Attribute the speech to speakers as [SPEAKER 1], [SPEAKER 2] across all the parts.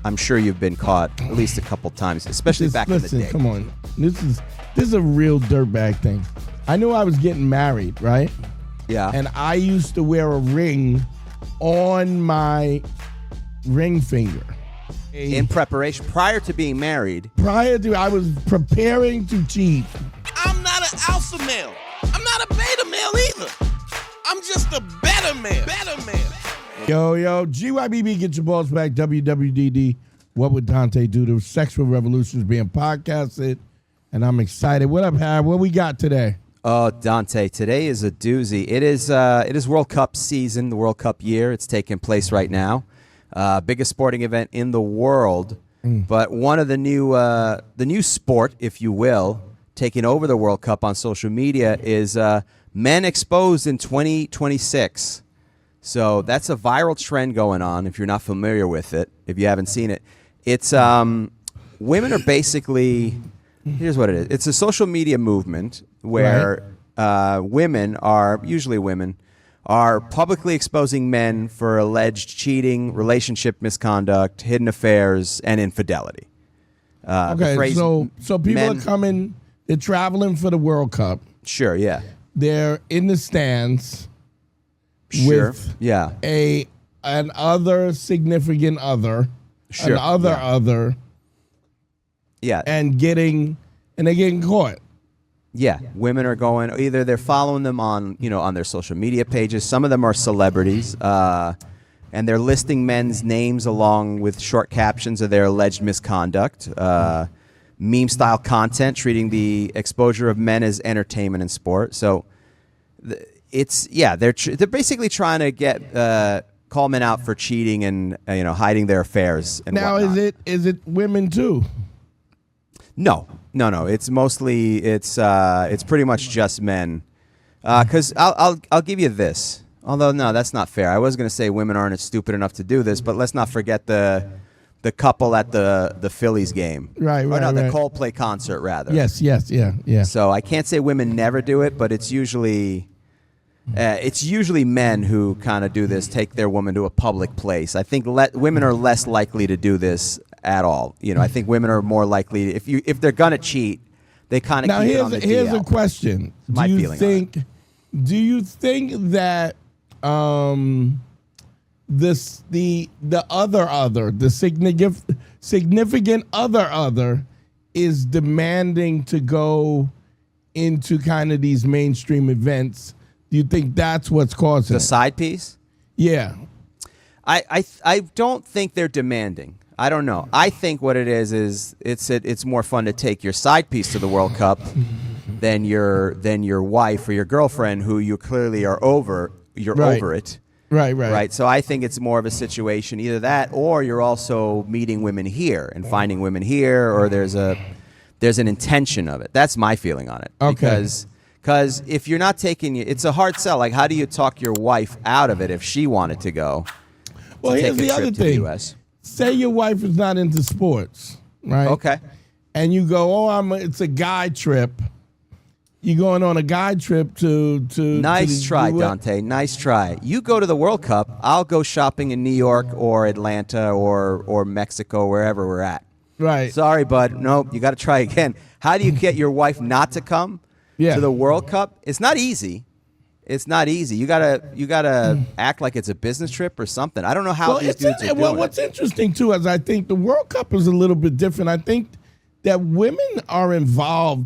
[SPEAKER 1] I'm sure you've been caught at least a couple times, especially back in the day.
[SPEAKER 2] Come on. This is a real dirtbag thing. I knew I was getting married, right?
[SPEAKER 1] Yeah.
[SPEAKER 2] And I used to wear a ring on my ring finger.
[SPEAKER 1] In preparation, prior to being married.
[SPEAKER 2] I was preparing to cheat.
[SPEAKER 3] I'm not an alpha male. I'm not a beta male either. I'm just a better man.
[SPEAKER 2] Yo, GYBB, get your balls back. WWDD, what would Dante do? The sexual revolution is being podcasted, and I'm excited. What up, Harry? What we got today?
[SPEAKER 1] Oh, Dante, today is a doozy. It is World Cup season, the World Cup year. It's taking place right now. Biggest sporting event in the world. But one of the new sport, if you will, taking over the World Cup on social media is men exposed in 2026. So that's a viral trend going on if you're not familiar with it, if you haven't seen it. It's women are basically, here's what it is. It's a social media movement where women are publicly exposing men for alleged cheating, relationship misconduct, hidden affairs, and infidelity.
[SPEAKER 2] Okay, so people are coming, they're traveling for the World Cup.
[SPEAKER 1] Sure, yeah.
[SPEAKER 2] They're in the stands.
[SPEAKER 1] Sure.
[SPEAKER 2] With an other significant other,
[SPEAKER 1] sure.
[SPEAKER 2] other,
[SPEAKER 1] yeah,
[SPEAKER 2] and they're getting caught.
[SPEAKER 1] Yeah, women are going. Either they're following them on their social media pages. Some of them are celebrities, and they're listing men's names along with short captions of their alleged misconduct. Meme style content treating the exposure of men as entertainment and sport. So. They're basically trying to get call men out for cheating and hiding their affairs and
[SPEAKER 2] now
[SPEAKER 1] whatnot.
[SPEAKER 2] is it women too?
[SPEAKER 1] No. It's mostly it's pretty much just men. Because I'll give you this. Although no, that's not fair. I was going to say women aren't stupid enough to do this, but let's not forget the couple at the Phillies game.
[SPEAKER 2] Right.
[SPEAKER 1] The Coldplay concert rather.
[SPEAKER 2] Yes, yeah.
[SPEAKER 1] So I can't say women never do it, but it's usually men who kind of do this, take their woman to a public place. I think women are less likely to do this at all. I think women are more likely, if they're gonna cheat, they kind of keep it on the DL.
[SPEAKER 2] Here's a question. Do you think that the significant other is demanding to go into kind of these mainstream events? Do you think that's what's causing
[SPEAKER 1] the side piece?
[SPEAKER 2] Yeah.
[SPEAKER 1] I don't think they're demanding. I don't know. I think what it is it's more fun to take your side piece to the World Cup than your wife or your girlfriend who you clearly are over. You're over it.
[SPEAKER 2] Right.
[SPEAKER 1] So I think it's more of a situation, either that or you're also meeting women here and finding women here, or there's an intention of it. That's my feeling on it.
[SPEAKER 2] Okay.
[SPEAKER 1] Because if you're not it's a hard sell. Like, how do you talk your wife out of it if she wanted to go?
[SPEAKER 2] Well, here's the other thing. Say your wife is not into sports, right?
[SPEAKER 1] Okay.
[SPEAKER 2] And you go, it's a guy trip. You're going on a guy trip to
[SPEAKER 1] Nice try, Dante. Nice try. You go to the World Cup. I'll go shopping in New York or Atlanta or Mexico, wherever we're at.
[SPEAKER 2] Right.
[SPEAKER 1] Sorry, bud. No, you got to try again. How do you get your wife not to come? To the World Cup? It's not easy. You gotta act like it's a business trip or something. I don't know how these dudes are doing it.
[SPEAKER 2] What's interesting too is I think the World Cup is a little bit different. I think that women are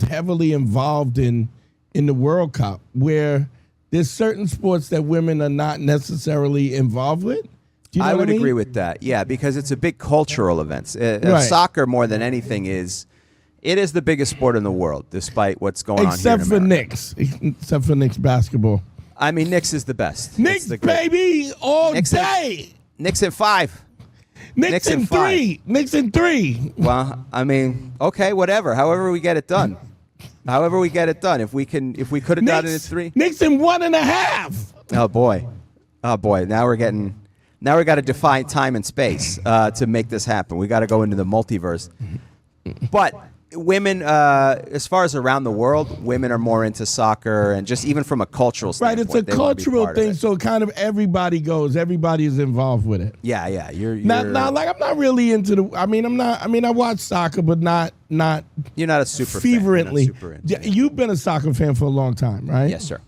[SPEAKER 2] heavily involved in the World Cup, where there's certain sports that women are not necessarily involved with. Do you know
[SPEAKER 1] I
[SPEAKER 2] what
[SPEAKER 1] would
[SPEAKER 2] mean?
[SPEAKER 1] agree with that. Yeah, because it's a big cultural event. Soccer, more than anything, it is the biggest sport in the world, despite what's going on here
[SPEAKER 2] Except for Knicks basketball.
[SPEAKER 1] I mean, Knicks is the best.
[SPEAKER 2] Knicks, baby, all day.
[SPEAKER 1] Knicks in 5.
[SPEAKER 2] Knicks in 3. Knicks in 3.
[SPEAKER 1] Well, I mean, okay, whatever. However we get it done. If we could have done it in 3.
[SPEAKER 2] Knicks in 1.5.
[SPEAKER 1] Oh boy. Now we got to define time and space to make this happen. We got to go into the multiverse. But women, as far as around the world, women are more into soccer, and just even from a cultural
[SPEAKER 2] Right,
[SPEAKER 1] standpoint,
[SPEAKER 2] it's a cultural thing, so kind of everybody goes. Everybody is involved with it.
[SPEAKER 1] Yeah. You're
[SPEAKER 2] Now, like I'm not really into the. I mean, I watch soccer, but not.
[SPEAKER 1] You're not a super
[SPEAKER 2] fervently.
[SPEAKER 1] Fan. You're not super into it.
[SPEAKER 2] You've been a soccer fan for a long time, right?
[SPEAKER 1] Yes, sir.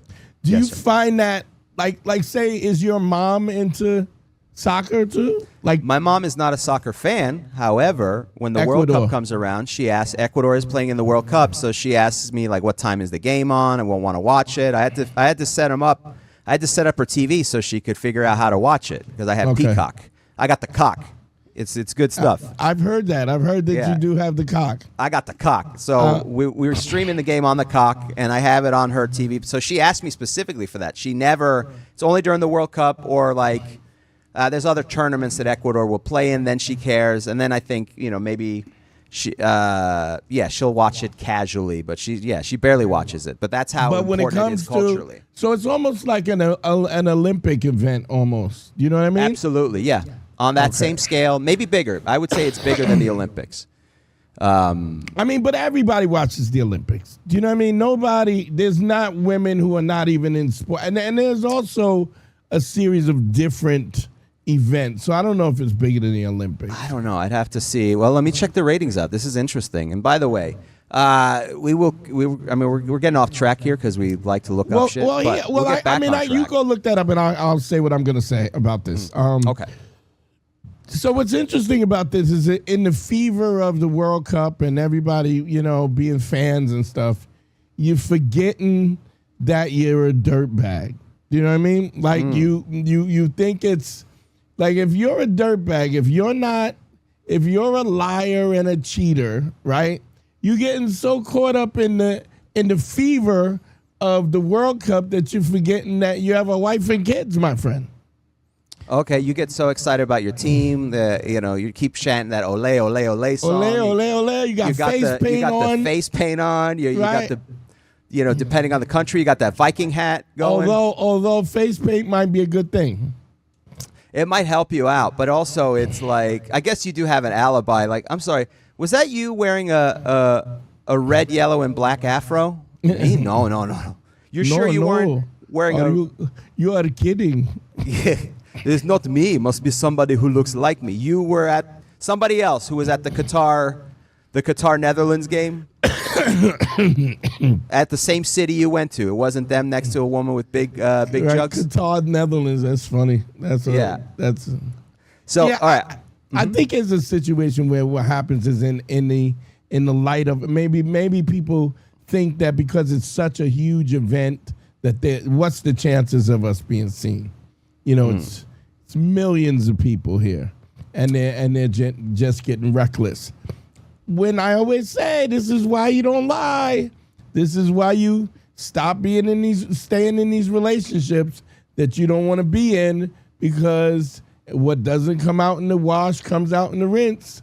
[SPEAKER 2] Do
[SPEAKER 1] Yes,
[SPEAKER 2] you
[SPEAKER 1] sir.
[SPEAKER 2] find that like say, is your mom into soccer too? Like
[SPEAKER 1] My mom is not a soccer fan. However, when the World
[SPEAKER 2] Ecuador.
[SPEAKER 1] Cup comes around, she asks. Ecuador is playing in the World Cup, so she asks me like, "What time is the game on?" And we'll want to watch it. I had to set them up. I had to set up her TV so she could figure out how to watch it because I have
[SPEAKER 2] Okay.
[SPEAKER 1] Peacock. I got the cock. It's good stuff.
[SPEAKER 2] I've heard that. I've heard that
[SPEAKER 1] Yeah.
[SPEAKER 2] you do have the cock.
[SPEAKER 1] I got the cock. So we were streaming the game on the cock, and I have it on her TV. So she asked me specifically for that. It's only during the World Cup or like there's other tournaments that Ecuador will play in, then she cares. And then I think, maybe she'll watch it casually, but she barely watches it. But that's how
[SPEAKER 2] But when it
[SPEAKER 1] important
[SPEAKER 2] comes
[SPEAKER 1] it is culturally.
[SPEAKER 2] so it's almost like an Olympic event, almost. You know what I mean?
[SPEAKER 1] Absolutely, yeah. On that same scale, maybe bigger. I would say it's bigger than the Olympics.
[SPEAKER 2] I mean, but everybody watches the Olympics. Do you know what I mean? There's not women who are not even in sport. And there's also a series of different events. So I don't know if it's bigger than the Olympics.
[SPEAKER 1] I don't know. I'd have to see. Well, let me check the ratings out. This is interesting. And by the way, we're getting off track here because we like to look up shit.
[SPEAKER 2] Well,
[SPEAKER 1] but
[SPEAKER 2] yeah.
[SPEAKER 1] we'll get back on
[SPEAKER 2] You
[SPEAKER 1] track.
[SPEAKER 2] go look that up, and I'll say what I'm going to say about this.
[SPEAKER 1] Okay.
[SPEAKER 2] So what's interesting about this is that in the fever of the World Cup and everybody, being fans and stuff, you're forgetting that you're a dirtbag. Do you know what I mean? Like you think it's like if you're a dirtbag, if you're a liar and a cheater, right? You're getting so caught up in the fever of the World Cup that you're forgetting that you have a wife and kids, my friend.
[SPEAKER 1] Okay, you get so excited about your team that you keep chanting that "Ole, ole, ole" song.
[SPEAKER 2] Ole, ole, ole. You got face paint on.
[SPEAKER 1] The face paint on. You
[SPEAKER 2] Right.
[SPEAKER 1] got the, depending on the country, you got that Viking hat going.
[SPEAKER 2] Although face paint might be a good thing.
[SPEAKER 1] It might help you out, but also it's like I guess you do have an alibi. Like, I'm sorry, was that you wearing a red, yellow, and black afro? Me? No. You're sure you weren't wearing
[SPEAKER 2] You are kidding.
[SPEAKER 1] Yeah. It's not me. It must be somebody who looks like me. You were at somebody else who was at the Qatar Netherlands game at the same city you went to. It wasn't them next to a woman with big
[SPEAKER 2] Right,
[SPEAKER 1] jugs.
[SPEAKER 2] Qatar, Netherlands. That's funny.
[SPEAKER 1] So
[SPEAKER 2] Yeah,
[SPEAKER 1] all right.
[SPEAKER 2] I think it's a situation where what happens is in the light of maybe people think that because it's such a huge event that what's the chances of us being seen? It's millions of people here, and they're just getting reckless. When I always say this is why you don't lie, this is why you stop staying in these relationships that you don't want to be in, because what doesn't come out in the wash comes out in the rinse,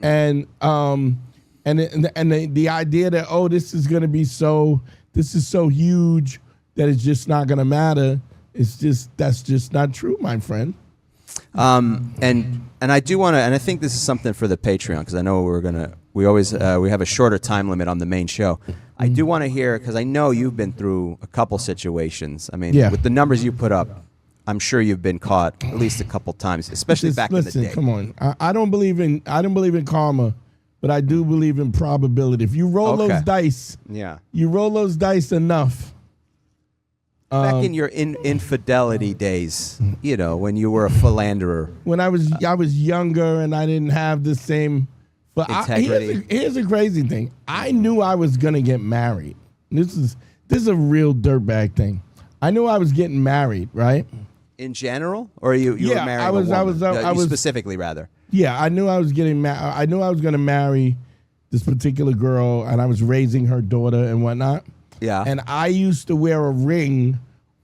[SPEAKER 2] and the idea that this is going to be this is so huge that it's just not going to matter. That's just not true, my friend.
[SPEAKER 1] And I do want to, and I think this is something for the Patreon because I know we have a shorter time limit on the main show. I do want to hear because I know you've been through a couple situations. I mean, with the numbers you put up, I'm sure you've been caught at least a couple times, especially back in the day.
[SPEAKER 2] Come on, I don't believe in karma, but I do believe in probability. If you roll those dice, you roll those dice enough.
[SPEAKER 1] Back in your infidelity days, when you were a philanderer.
[SPEAKER 2] When I was younger and I didn't have the same
[SPEAKER 1] integrity.
[SPEAKER 2] Here's a crazy thing. I knew I was gonna get married. This is a real dirtbag thing. I knew I was getting married, right?
[SPEAKER 1] In general, or you were marrying
[SPEAKER 2] I was
[SPEAKER 1] specifically rather.
[SPEAKER 2] Yeah, I knew I was getting married. I knew I was gonna marry this particular girl, and I was raising her daughter and whatnot.
[SPEAKER 1] Yeah.
[SPEAKER 2] And I used to wear a ring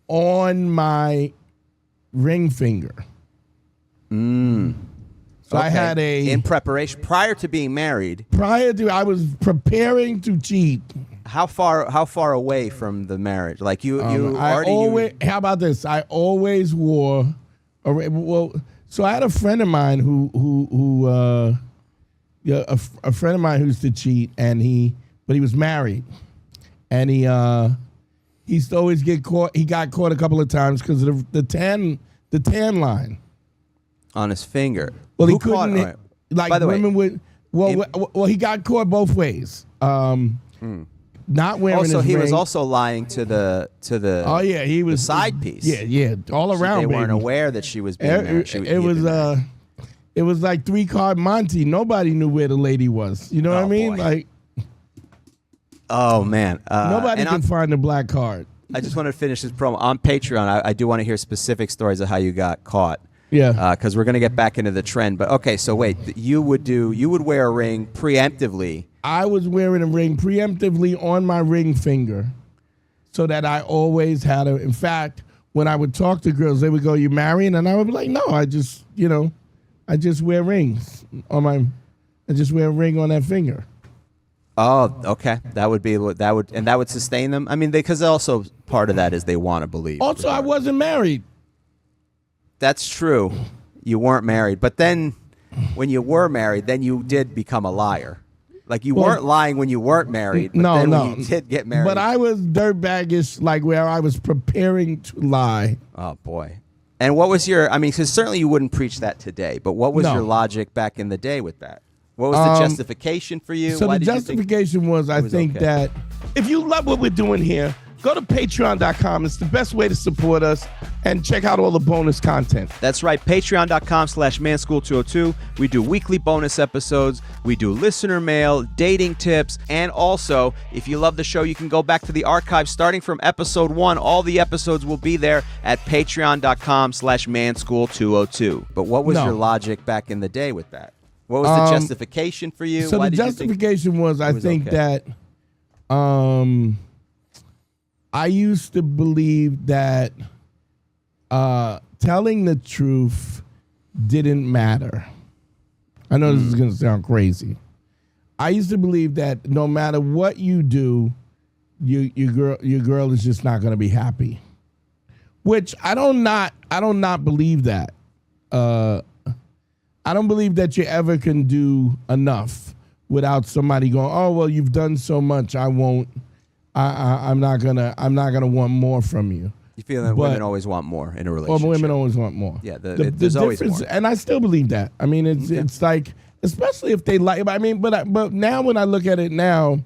[SPEAKER 2] on my ring finger. So I had
[SPEAKER 1] in preparation prior to being married.
[SPEAKER 2] I was preparing to cheat.
[SPEAKER 1] How far away from the marriage? Like
[SPEAKER 2] how about this? I always wore so I had a friend of mine who a friend of mine who used to cheat, but he was married, and he used to always get caught. He got caught a couple of times because of the tan line
[SPEAKER 1] on his finger.
[SPEAKER 2] Well,
[SPEAKER 1] Who
[SPEAKER 2] he couldn't.
[SPEAKER 1] caught- all right.
[SPEAKER 2] Like
[SPEAKER 1] By the way,
[SPEAKER 2] women would. Well, he got caught both ways. Not wearing.
[SPEAKER 1] also,
[SPEAKER 2] his
[SPEAKER 1] he was
[SPEAKER 2] ring.
[SPEAKER 1] also lying to the.
[SPEAKER 2] Oh yeah, he was
[SPEAKER 1] the side piece.
[SPEAKER 2] Yeah, all around.
[SPEAKER 1] They
[SPEAKER 2] baby.
[SPEAKER 1] weren't aware that she was being married.
[SPEAKER 2] It was like 3-card Monty. Nobody knew where the lady was. You know what I mean?
[SPEAKER 1] Boy.
[SPEAKER 2] Like
[SPEAKER 1] Oh man,
[SPEAKER 2] nobody can find the black card.
[SPEAKER 1] I just want to finish this promo on Patreon. I do want to hear specific stories of how you got caught.
[SPEAKER 2] Yeah.
[SPEAKER 1] Because we're going to get back into the trend. But okay, so wait, you would wear a ring preemptively.
[SPEAKER 2] I was wearing a ring preemptively on my ring finger, so that I always had a. In fact, when I would talk to girls, they would go, "You marrying?" And I would be like, "No, I just wear rings on my. I just wear a ring on that finger."
[SPEAKER 1] Oh, okay. That would sustain them. I mean, because also part of that is they want to believe.
[SPEAKER 2] Also, I wasn't married.
[SPEAKER 1] That's true. You weren't married, but then when you were married, then you did become a liar. Like you weren't lying when you weren't married. But then when you did get married.
[SPEAKER 2] But I was dirtbaggish, like where I was preparing to lie.
[SPEAKER 1] Oh boy. And what was your? I mean, because certainly you wouldn't preach that today. But what was your logic back in the day with that? What was the justification for you?
[SPEAKER 2] So
[SPEAKER 1] Why
[SPEAKER 2] the
[SPEAKER 1] did
[SPEAKER 2] justification was, I think that if you love what we're doing here, go to patreon.com. It's the best way to support us and check out all the bonus content.
[SPEAKER 1] That's right. Patreon.com/manschool202. We do weekly bonus episodes. We do listener mail, dating tips. And also, if you love the show, you can go back to the archive starting from episode 1. All the episodes will be there at patreon.com/manschool202. But what was your logic back in the day with that? What was the justification for you?
[SPEAKER 2] So the justification was, I think that I used to believe that telling the truth didn't matter. I know this is going to sound crazy. I used to believe that no matter what you do, your girl is just not going to be happy. Which I don't not believe that. I don't believe that you ever can do enough without somebody going, "Oh, well, you've done so much. I won't. I'm not gonna want more from you."
[SPEAKER 1] You feel that women always want more in a relationship.
[SPEAKER 2] Well, women always want more.
[SPEAKER 1] Yeah, there's always more.
[SPEAKER 2] And I still believe that. I mean, it's like, especially if they like. I mean, but now when I look at it now,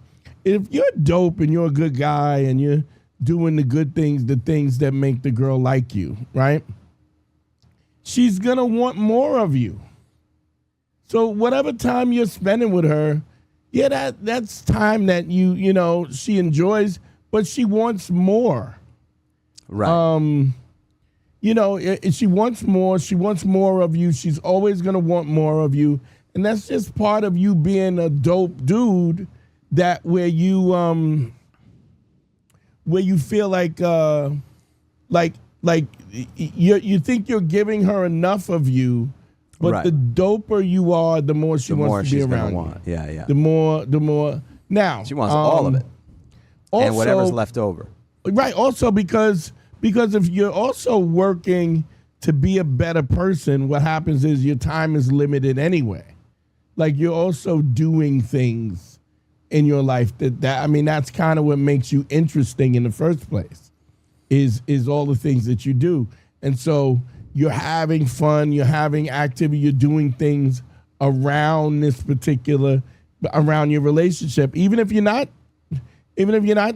[SPEAKER 2] if you're dope and you're a good guy and you're doing the good things, the things that make the girl like you, right? She's gonna want more of you. So whatever time you're spending with her, yeah, that's time that she enjoys, but she wants more.
[SPEAKER 1] Right.
[SPEAKER 2] She wants more. She wants more of you. She's always gonna want more of you, and that's just part of you being a dope dude. That where you feel like you think you're giving her enough of you. But the doper you are, the more she wants to be around you.
[SPEAKER 1] Yeah.
[SPEAKER 2] The more. Now
[SPEAKER 1] she wants all of it, and whatever's left over.
[SPEAKER 2] Right. Also, because if you're also working to be a better person, what happens is your time is limited anyway. Like you're also doing things in your life that's kind of what makes you interesting in the first place. Is all the things that you do, and so. You're having fun, you're having activity, you're doing things around around your relationship. Even if you're not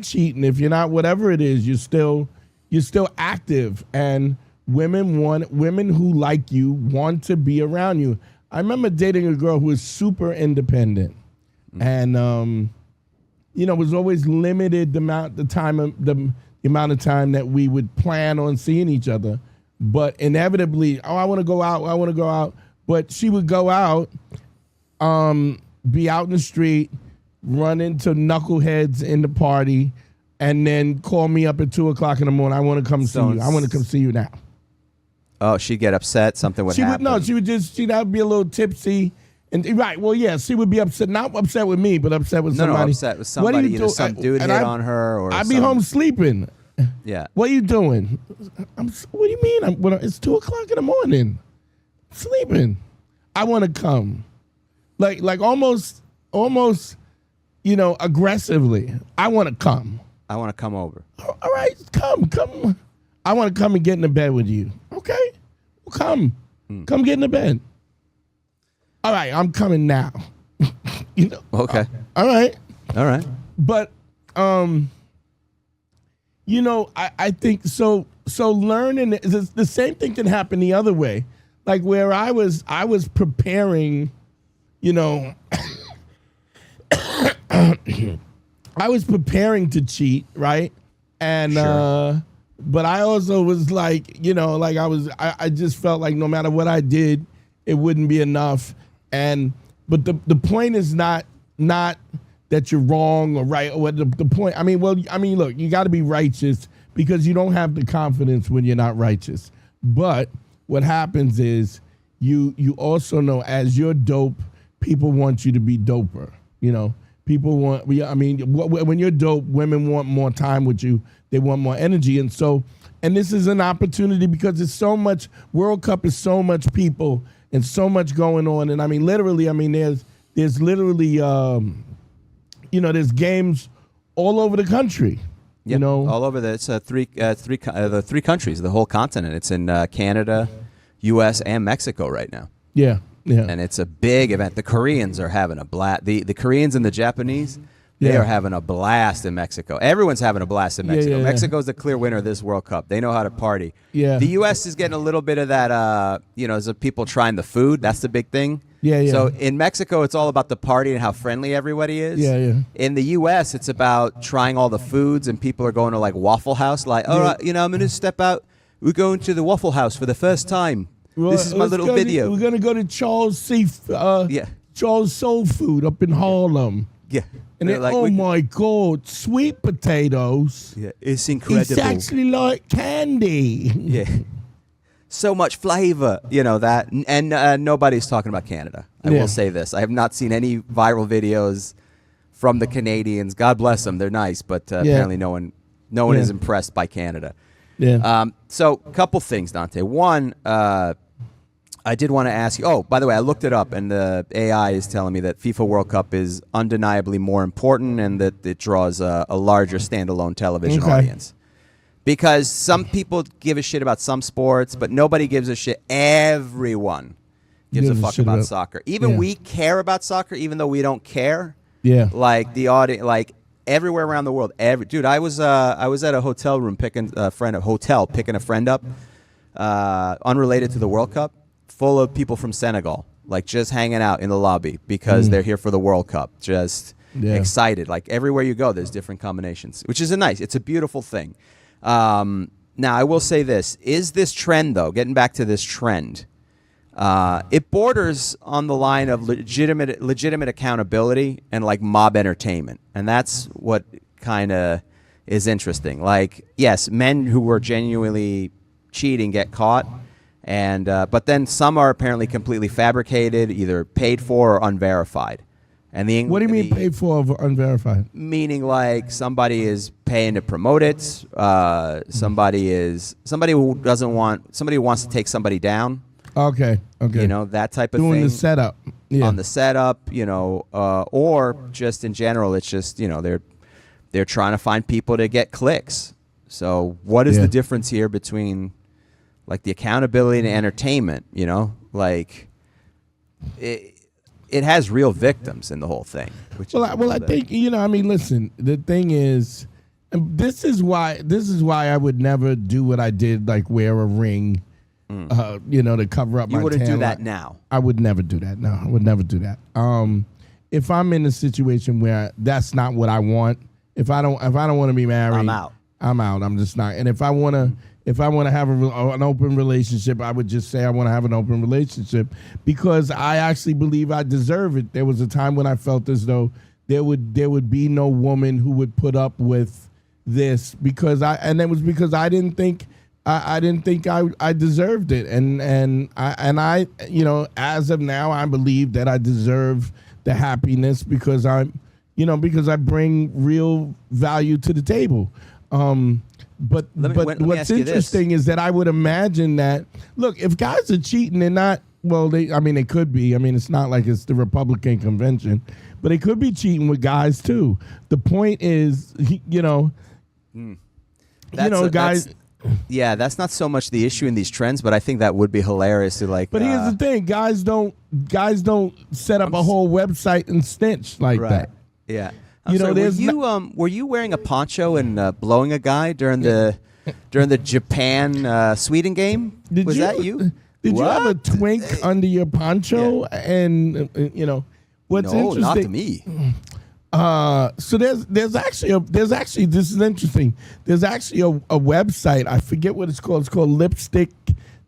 [SPEAKER 2] cheating, if you're not whatever it is, you're still active. And women who like you want to be around you. I remember dating a girl who was super independent, and was always limited the amount of time that we would plan on seeing each other. But inevitably, I want to go out. But she would go out, be out in the street, run into knuckleheads in the party, and then call me up at 2:00 in the morning. I want to come see you. I want to come see you now.
[SPEAKER 1] Oh, she'd get upset. Something would happen.
[SPEAKER 2] She'd be a little tipsy. And right, well, yeah, she would be upset. Not upset with me, but upset with somebody.
[SPEAKER 1] No, upset with somebody. Either some dude hit on her, or
[SPEAKER 2] I'd be home sleeping.
[SPEAKER 1] Yeah.
[SPEAKER 2] What are you doing? What do you mean? It's 2:00 in the morning. I'm sleeping. I want to come. like almost, aggressively. I want to come.
[SPEAKER 1] I want to come over.
[SPEAKER 2] All right, come. I want to come and get in the bed with you. Okay, well, come get in the bed. All right, I'm coming now.
[SPEAKER 1] Okay.
[SPEAKER 2] All right. But I think so. So learning the same thing can happen the other way. Like where I was preparing, I was preparing to cheat, right? And
[SPEAKER 1] Sure.
[SPEAKER 2] but I also was like, I just felt like no matter what I did, it wouldn't be enough. But the point is not that you're wrong or right, or what the point. Look, you got to be righteous because you don't have the confidence when you're not righteous. But what happens is you also know as you're dope, people want you to be doper. People want. When you're dope, women want more time with you. They want more energy, and this is an opportunity because it's so much. World Cup is so much people and so much going on, and there's literally there's games all over the country.
[SPEAKER 1] Yep. All over the three countries, the whole continent. It's in Canada, U.S. and Mexico right now.
[SPEAKER 2] Yeah.
[SPEAKER 1] And it's a big event. The Koreans are having a blast. The Koreans and the Japanese, they are having a blast in Mexico. Everyone's having a blast in Mexico.
[SPEAKER 2] Yeah.
[SPEAKER 1] Mexico's the clear winner of this World Cup. They know how to party.
[SPEAKER 2] Yeah.
[SPEAKER 1] The U.S. is getting a little bit of that, as of people trying the food. That's the big thing.
[SPEAKER 2] Yeah.
[SPEAKER 1] So in Mexico, it's all about the party and how friendly everybody is.
[SPEAKER 2] Yeah.
[SPEAKER 1] In the U.S., it's about trying all the foods, and people are going to like Waffle House. Like, all right, I'm going to step out. We're going to the Waffle House for the first time.
[SPEAKER 2] Well,
[SPEAKER 1] this is my little video.
[SPEAKER 2] We're going to go to Charles Soul Food up in Harlem.
[SPEAKER 1] Yeah.
[SPEAKER 2] And then, my God, sweet potatoes.
[SPEAKER 1] Yeah, it's incredible.
[SPEAKER 2] It's actually like candy.
[SPEAKER 1] Yeah. So much flavor, that. And nobody's talking about Canada. I will say this. I have not seen any viral videos from the Canadians. God bless them. They're nice, but apparently no one is impressed by Canada.
[SPEAKER 2] Yeah.
[SPEAKER 1] So a couple things, Dante. One, I did want to ask you. Oh, by the way, I looked it up, and the AI is telling me that FIFA World Cup is undeniably more important, and that it draws a larger standalone television audience. Because some people give a shit about some sports, but nobody gives a shit. Everyone gives a fuck about soccer. Even we care about soccer, even though we don't care.
[SPEAKER 2] Yeah.
[SPEAKER 1] Like the audience, like everywhere around the world. Dude, I was at a hotel room picking a friend up, unrelated to the World Cup, full of people from Senegal, like just hanging out in the lobby because they're here for the World Cup, just excited. Like everywhere you go, there's different combinations, which is it's a beautiful thing. Now, I will say this. Is this trend, though, getting back to this trend, it borders on the line of legitimate accountability and, like, mob entertainment. And that's what kind of is interesting. Like, yes, men who were genuinely cheating get caught, and but then some are apparently completely fabricated, either paid for or unverified. And
[SPEAKER 2] what do you mean paid for unverified?
[SPEAKER 1] Meaning like somebody is paying to promote it. Somebody who wants to take somebody down.
[SPEAKER 2] Okay.
[SPEAKER 1] That type of thing.
[SPEAKER 2] Doing the setup. Yeah.
[SPEAKER 1] On the setup, or just in general, it's just, they're trying to find people to get clicks. So what is the difference here between like the accountability and entertainment, like it has real victims in the whole thing.
[SPEAKER 2] I think, listen, the thing is, and this is why I would never do what I did, like wear a ring, to cover up my tan.
[SPEAKER 1] You wouldn't do that
[SPEAKER 2] line.
[SPEAKER 1] now.
[SPEAKER 2] I would never do that. No, I would never do that. If I'm in a situation where that's not what I want, if I don't want to be married,
[SPEAKER 1] I'm out.
[SPEAKER 2] I'm just not. And if I want to have an open relationship, I would just say I want to have an open relationship because I actually believe I deserve it. There was a time when I felt as though there would be no woman who would put up with this because I didn't think I deserved it, and I as of now I believe that I deserve the happiness because I bring real value to the table. But what's interesting is that I would imagine that, look, if guys are cheating, they're not Well, they could be. I mean, it's not like it's the Republican convention, but they could be cheating with guys too. The point is, guys.
[SPEAKER 1] Yeah, that's not so much the issue in these trends, but I think that would be hilarious to like.
[SPEAKER 2] But here's the thing: guys don't set up a whole website and snitch like that.
[SPEAKER 1] Yeah. Were you wearing a poncho and blowing a guy during the Japan Sweden game? Was that you?
[SPEAKER 2] Did you have a twink under your poncho? Yeah. And what's interesting?
[SPEAKER 1] No, not to me.
[SPEAKER 2] So there's actually this is interesting. There's actually a website. I forget what it's called. It's called Lipstick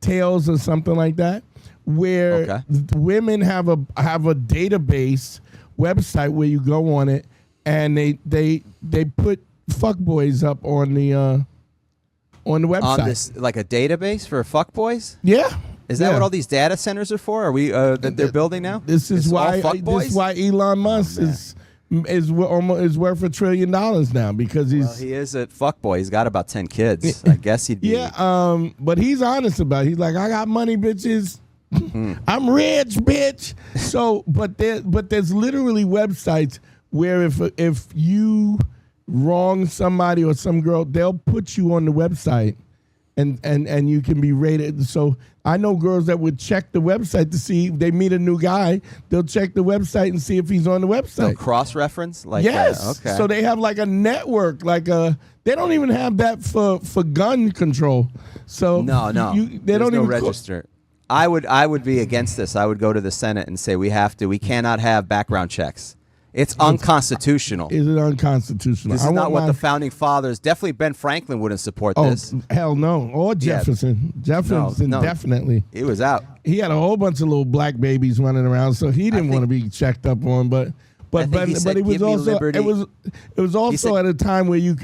[SPEAKER 2] Tales or something like that, where women have a database website where you go on it, and they put fuckboys up on the website.
[SPEAKER 1] On this, like a database for fuckboys?
[SPEAKER 2] Yeah.
[SPEAKER 1] Is that what all these data centers are for? Are we that they're building now?
[SPEAKER 2] This is why Elon Musk is worth $1 trillion now, because
[SPEAKER 1] he is a fuckboy. He's got about 10 kids. I guess he'd be.
[SPEAKER 2] Yeah, but he's honest about it. He's like, I got money, bitches. I'm rich, bitch. So, but there's literally websites where if you wrong somebody or some girl, they'll put you on the website, and you can be rated. So I know girls that would check the website to see if they meet a new guy. They'll check the website and see if he's on the website.
[SPEAKER 1] So cross-reference?
[SPEAKER 2] Yes. Okay. So they have like a network, they don't even have that for gun control. So
[SPEAKER 1] no.
[SPEAKER 2] They don't even
[SPEAKER 1] register. I would be against this. I would go to the Senate and say we cannot have background checks. It's unconstitutional.
[SPEAKER 2] Is it unconstitutional?
[SPEAKER 1] This is not what the founding fathers. Definitely Ben Franklin wouldn't support this.
[SPEAKER 2] Hell no. Or Jefferson.
[SPEAKER 1] Yeah.
[SPEAKER 2] Jefferson definitely.
[SPEAKER 1] He was out.
[SPEAKER 2] He had a whole bunch of little black babies running around, so he didn't want to be checked up on. But it was also it was also at a time where you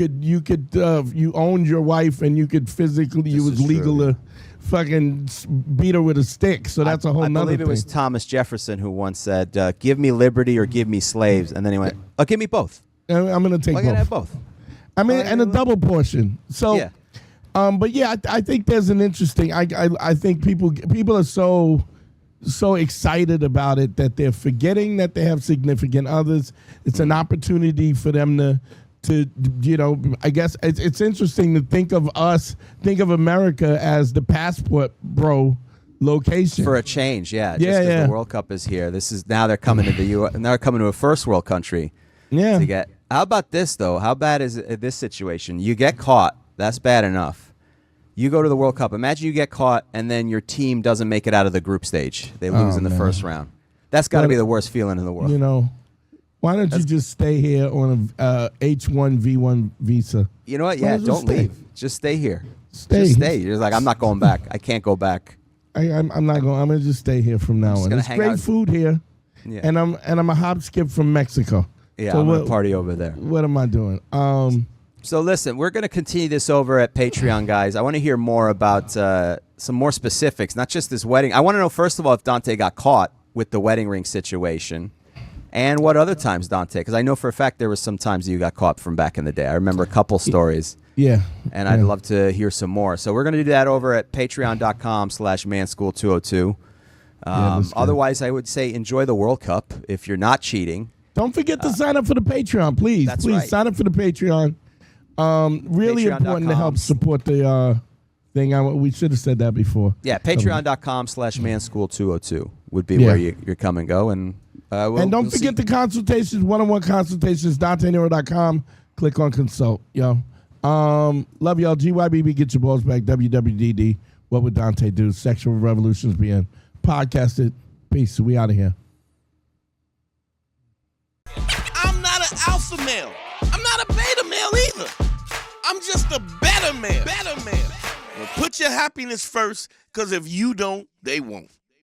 [SPEAKER 2] owned your wife and you could physically legal to fucking beat her with a stick. So that's a whole nother thing. I believe
[SPEAKER 1] it was Thomas Jefferson who once said, give me liberty or give me slaves. And then he went, give me both.
[SPEAKER 2] I'm going to take both.
[SPEAKER 1] I'm going to have both.
[SPEAKER 2] I mean, and a double portion. So, yeah. But yeah, I think there's an interesting, I think people are so excited about it that they're forgetting that they have significant others. It's an opportunity for them to I guess it's interesting to think of America as the passport bro location
[SPEAKER 1] for a change. Yeah, just because the World Cup is here. Now they're coming to the U.S. and they're coming to a first world country.
[SPEAKER 2] Yeah.
[SPEAKER 1] How about this though? How bad is this situation? You get caught. That's bad enough. You go to the World Cup. Imagine you get caught and then your team doesn't make it out of the group stage. They lose in the first round. That's got to be the worst feeling in the world.
[SPEAKER 2] Why don't you just stay here on a H-1B1 visa?
[SPEAKER 1] You know what? Yeah, don't leave. Just stay here. Just stay. You're like, I'm not going back. I can't go back.
[SPEAKER 2] I'm not going. I'm gonna just stay here from now on. There's great food here, and I'm a hop skip from Mexico.
[SPEAKER 1] Yeah, so I'm gonna party over there.
[SPEAKER 2] What am I doing?
[SPEAKER 1] So listen, we're gonna continue this over at Patreon, guys. I want to hear more about some more specifics, not just this wedding. I want to know first of all if Dante got caught with the wedding ring situation. And what other times, Dante? Because I know for a fact there were some times you got caught from back in the day. I remember a couple stories.
[SPEAKER 2] Yeah.
[SPEAKER 1] And I'd love to hear some more. So we're going to do that over at patreon.com/manschool202. Otherwise, I would say enjoy the World Cup if you're not cheating.
[SPEAKER 2] Don't forget to sign up for the Patreon, please. Please sign up for the Patreon. Really important to help support the thing. We should have said that before.
[SPEAKER 1] Yeah, patreon.com/manschool202 would be where you come and go. And
[SPEAKER 2] don't forget the consultations, one-on-one consultations, DanteNero.com. Click on consult, yo. Love y'all. GYBB, get your balls back. WWDD, what would Dante do? Sexual revolutions being podcasted. Peace. We out of here.
[SPEAKER 3] I'm not an alpha male. I'm not a beta male either. I'm just a better man. Well, put your happiness first, because if you don't, they won't.